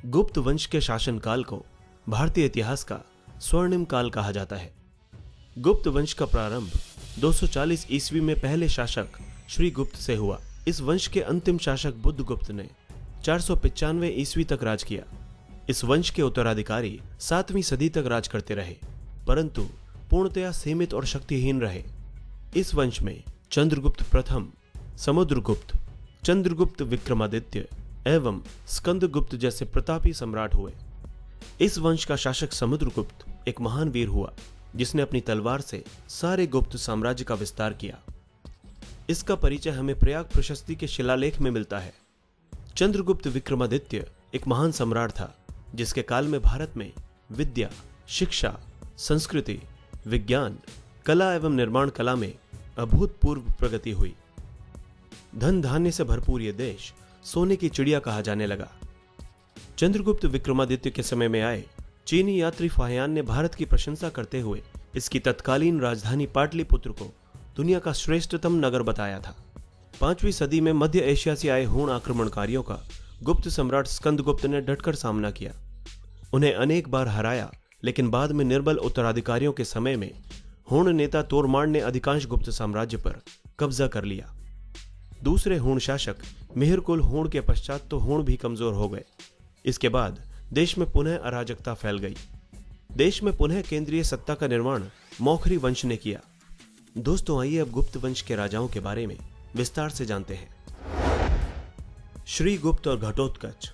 गुप्त वंश के शासनकाल को भारतीय इतिहास का स्वर्णिम काल कहा जाता है। गुप्त वंश का प्रारंभ 240 ईस्वी में पहले शासक श्री गुप्त से हुआ। इस वंश के अंतिम शासक बुद्धगुप्त ने 495 ईस्वी तक राज किया। इस वंश के उत्तराधिकारी 7वीं सदी तक राज करते रहे, परंतु पूर्णतया सीमित और शक्तिहीन रहे। इस वंश में चंद्रगुप्त प्रथम, समुद्रगुप्त, चंद्रगुप्त विक्रमादित्य एवं स्कंदगुप्त जैसे प्रतापी सम्राट हुए। इस वंश का शासक समुद्रगुप्त एक महान वीर हुआ, जिसने अपनी तलवार से सारे गुप्त साम्राज्य का विस्तार किया। इसका परिचय हमें प्रयाग प्रशस्ति के शिलालेख में मिलता है। चंद्रगुप्त विक्रमादित्य एक महान सम्राट था, जिसके काल में भारत में विद्या, शिक्षा, संस्कृति, विज्ञान, कला एवं निर्माण कला में अभूतपूर्व प्रगति हुई। धन धान्य से भरपूर यह देश सोने की चिड़िया कहा जाने लगा। चंद्रगुप्त विक्रमादित्य के समय में आए चीनी यात्री फाहियान ने भारत की प्रशंसा करते हुए इसकी तत्कालीन राजधानी पाटलिपुत्र को दुनिया का श्रेष्ठतम नगर बताया था। 5वीं सदी में मध्य एशिया से आए हूण आक्रमणकारियों का गुप्त सम्राट स्कंदगुप्त ने डटकर सामना किया। उन्हें अनेक बार हराया, लेकिन बाद में निर्बल उत्तराधिकारियों के समय में हूण नेता तोरमाण ने अधिकांश गुप्त साम्राज्य पर कब्जा कर लिया। दूसरे हूण शासक मिहिरकुल हूण के पश्चात तो हूण भी कमजोर हो गए। इसके बाद देश में पुनः अराजकता फैल गई। देश में पुनः केंद्रीय सत्ता का निर्माण मौखरी वंश ने किया। दोस्तों, आइए अब गुप्त वंश के राजाओं के बारे में विस्तार से जानते हैं। श्रीगुप्त और घटोत्कच।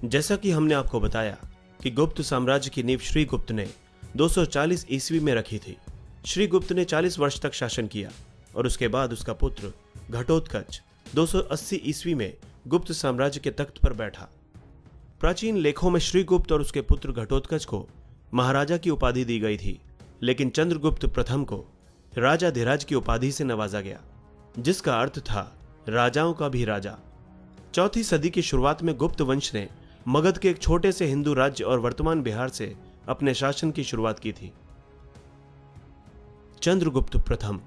जैसा कि हमने आपको बताया कि गुप्त साम्राज्य की नींव श्रीगुप्त ने 240 ईस्वी में रखी थी। श्रीगुप्त ने 40 वर्ष तक शासन किया और उसके बाद उसका पुत्र घटोत्कच 280 ईस्वी में गुप्त साम्राज्य के तख्त पर बैठा। प्राचीन लेखों में श्रीगुप्त और उसके पुत्र घटोत्कच को महाराजा की उपाधि दी गई थी, लेकिन चंद्रगुप्त प्रथम को राजाधिराज की उपाधि से नवाजा गया, जिसका अर्थ था राजाओं का भी राजा। 4वीं सदी की शुरुआत में गुप्त वंश ने मगध के एक छोटे से हिंदू राज्य और वर्तमान बिहार से अपने शासन की शुरुआत की थी। चंद्रगुप्त प्रथम।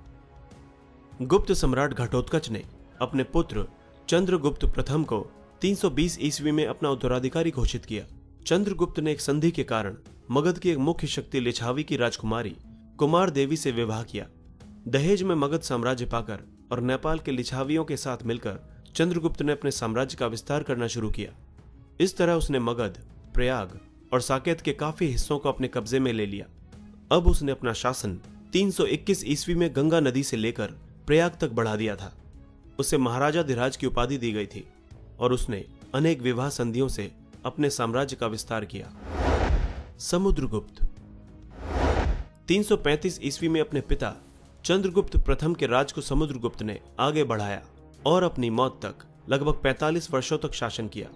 गुप्त सम्राट घटोत्कच ने अपने पुत्र चंद्रगुप्त प्रथम को 320 ईस्वी में अपना उत्तराधिकारी घोषित किया। चंद्रगुप्त ने एक संधि के कारण मगध की एक मुख्य शक्ति लिच्छावी की राजकुमारी कुमार देवी से विवाह किया। दहेज में मगध साम्राज्य पाकर और नेपाल के लिच्छावियों के साथ मिलकर चंद्रगुप्त ने अपने साम्राज्य का विस्तार करना शुरू किया। इस तरह उसने मगध, प्रयाग और साकेत के काफी हिस्सों को अपने कब्जे में ले लिया। अब उसने अपना शासन 321 ईस्वी में गंगा नदी से लेकर प्रयाग तक बढ़ा दिया था। उसे महाराजाधिराज की उपाधि दी गई थी और उसने अनेक विवाह संधियों से अपने साम्राज्य का विस्तार किया। समुद्रगुप्त। 335 ईस्वी में अपने पिता चंद्रगुप्त प्रथम के राज को समुद्रगुप्त ने आगे बढ़ाया और अपनी मौत तक लगभग 45 वर्षों तक शासन किया।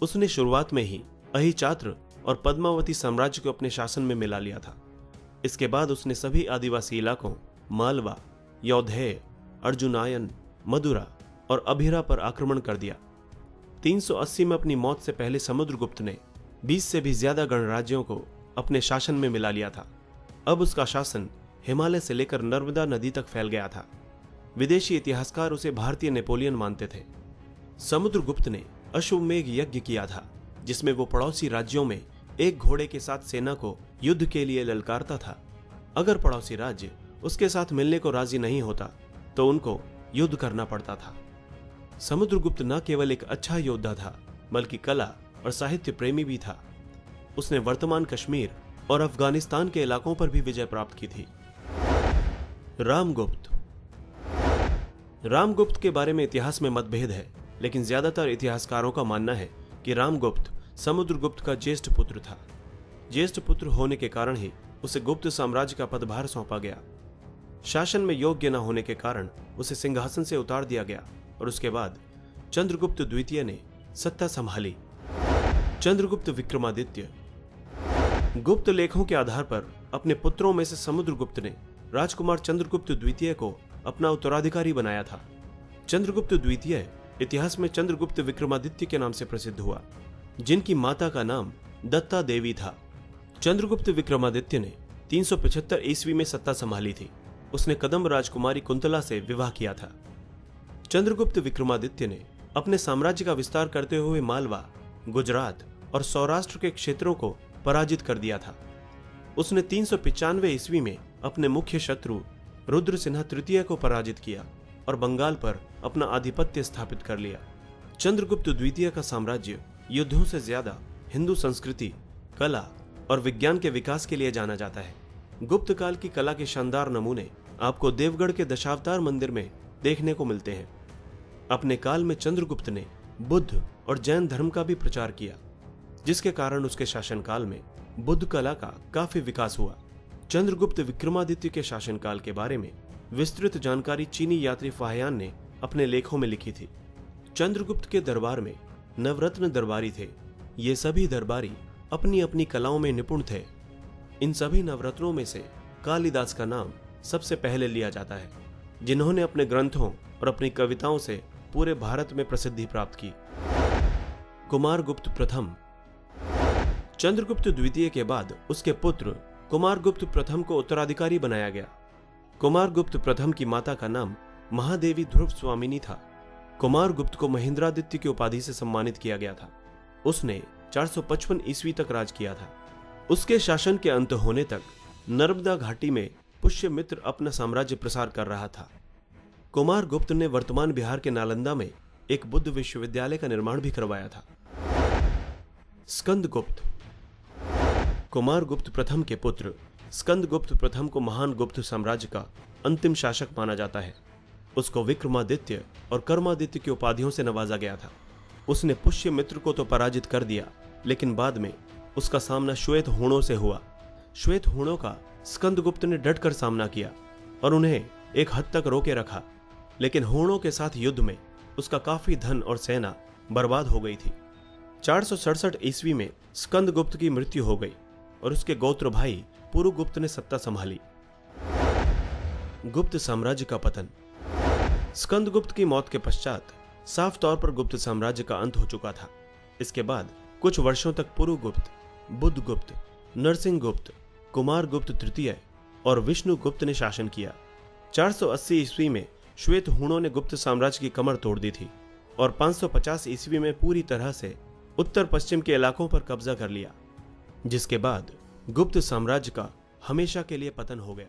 उसने शुरुआत में ही अहिचात्र और पद्मावती साम्राज्य को अपने शासन में मिला लिया था। इसके बाद उसने सभी आदिवासी इलाकों मालवा, यौधेय, अर्जुनायन, मदुरा और अभिरा पर आक्रमण कर दिया। 380 में अपनी मौत से पहले समुद्रगुप्त ने 20 से भी ज्यादा गणराज्यों को अपने शासन में मिला लिया था। अब उसका शासन हिमालय से लेकर नर्मदा नदी तक फैल गया था। विदेशी इतिहासकार उसे भारतीय नेपोलियन मानते थे। समुद्रगुप्त ने अश्वमेघ यज्ञ किया था, जिसमें वो पड़ोसी राज्यों में एक घोड़े के साथ सेना को युद्ध के लिए ललकारता था। अगर पड़ोसी राज्य उसके साथ मिलने को राजी नहीं होता तो उनको युद्ध करना पड़ता था। समुद्रगुप्त न केवल एक अच्छा योद्धा था, बल्कि कला और साहित्य प्रेमी भी था। उसने वर्तमान कश्मीर और अफगानिस्तान के इलाकों पर भी विजय प्राप्त की थी। रामगुप्त। रामगुप्त के बारे में इतिहास में मतभेद है, लेकिन ज्यादातर इतिहासकारों का मानना है कि रामगुप्त समुद्रगुप्त का ज्येष्ठ पुत्र था। ज्येष्ठ पुत्र होने के कारण ही उसे गुप्त साम्राज्य का पदभार सौंपा गया। शासन में योग्य न होने के कारण उसे सिंहासन से उतार दिया गया और उसके बाद चंद्रगुप्त द्वितीय ने सत्ता संभाली। चंद्रगुप्त विक्रमादित्य। गुप्त लेखों के आधार पर अपने पुत्रों में से समुद्रगुप्त ने राजकुमार चंद्रगुप्त द्वितीय को अपना उत्तराधिकारी बनाया था। चंद्रगुप्त द्वितीय इतिहास में चंद्रगुप्त विक्रमादित्य के नाम से प्रसिद्ध हुआ, जिनकी माता का नाम दत्ता देवी था। चंद्रगुप्त विक्रमादित्य ने 375 ईस्वी में सत्ता संभाली थी। उसने कदम्ब राजकुमारी कुंतला से विवाह किया था। चंद्रगुप्त विक्रमादित्य ने अपने साम्राज्य का विस्तार करते हुए मालवा, गुजरात और सौराष्ट्र के क्षेत्रों को पराजित कर दिया था। उसने 395 ईस्वी में अपने मुख्य शत्रु रुद्रसिन्हा तृतीय को पराजित किया और बंगाल पर अपना आधिपत्य स्थापित कर लिया। चंद्रगुप्त द्वितीय का साम्राज्य युद्धों से ज्यादा हिंदू संस्कृति, कला और विज्ञान के विकास के लिए जाना जाता है। गुप्त काल की कला के शानदार नमूने आपको देवगढ़ के दशावतार मंदिर में देखने को मिलते हैं। अपने काल में चंद्रगुप्त ने बुद्ध और जैन धर्म का भी प्रचार किया, जिसके कारण उसके शासनकाल में बुद्ध कला का काफी विकास हुआ। चंद्रगुप्त विक्रमादित्य के शासनकाल के बारे में विस्तृत जानकारी चीनी यात्री फाहियान ने अपने लेखों में लिखी थी। चंद्रगुप्त के दरबार में नवरत्न दरबारी थे। ये सभी दरबारी अपनी अपनी कलाओं में निपुण थे। इन सभी नवरत्नों में से कालिदास का नाम सबसे पहले लिया जाता है, जिन्होंने अपने ग्रंथों और अपनी कविताओं से पूरे भारत में प्रसिद्धि प्राप्त की। कुमारगुप्त प्रथम। चंद्रगुप्त द्वितीय के बाद उसके पुत्र कुमारगुप्त प्रथम को उत्तराधिकारी बनाया गया। कुमारगुप्त प्रथम की माता का नाम महादेवी ध्रुव स्वामिनी था। कुमारगुप्त को महेंद्रादित्य की उपाधि से सम्मानित किया गया था। उसने 455 ईस्वी तक राज किया था। उसके शासन के अंत होने तक नर्मदा घाटी में पुष्यमित्र अपना साम्राज्य प्रसार कर रहा था। कुमारगुप्त ने वर्तमान बिहार के नालंदा में एक बुद्ध विश्वविद्यालय का निर्माण भी करवाया था। स्कंदगुप्त। कुमारगुप्त प्रथम के पुत्र स्कंदगुप्त प्रथम को महान गुप्त साम्राज्य का अंतिम शासक माना जाता है। उसको विक्रमादित्य और कर्मादित्य की उपाधियों से नवाजा गया था। उसने पुष्यमित्र को तो पराजित कर दिया, लेकिन बाद में उसका सामना श्वेत हूणों से हुआ। श्वेत हूणों का स्कंदगुप्त ने डटकर सामना किया और उन्हें एक हद तक रोके रखा, लेकिन हूणों के साथ युद्ध में उसका काफी धन और सेना बर्बाद हो गई थी। 467 ईस्वी में स्कंदगुप्त की मृत्यु हो गई और उसके गोत्र भाई पुरुगुप्त ने सत्ता संभाली। गुप्त साम्राज्य का पतन। स्कंदगुप्त की मौत के पश्चात साफ तौर पर गुप्त साम्राज्य का अंत हो चुका था। इसके बाद कुछ वर्षों तक पुरुगुप्त, बुद्धगुप्त, नरसिंहगुप्त, कुमारगुप्त तृतीय और विष्णुगुप्त ने शासन किया। 480 ईस्वी में श्वेत हूणों ने गुप्त साम्राज्य की कमर तोड़ दी थी और 550 ईस्वी में पूरी तरह से उत्तर पश्चिम के इलाकों पर कब्जा कर लिया, जिसके बाद गुप्त साम्राज्य का हमेशा के लिए पतन हो गया।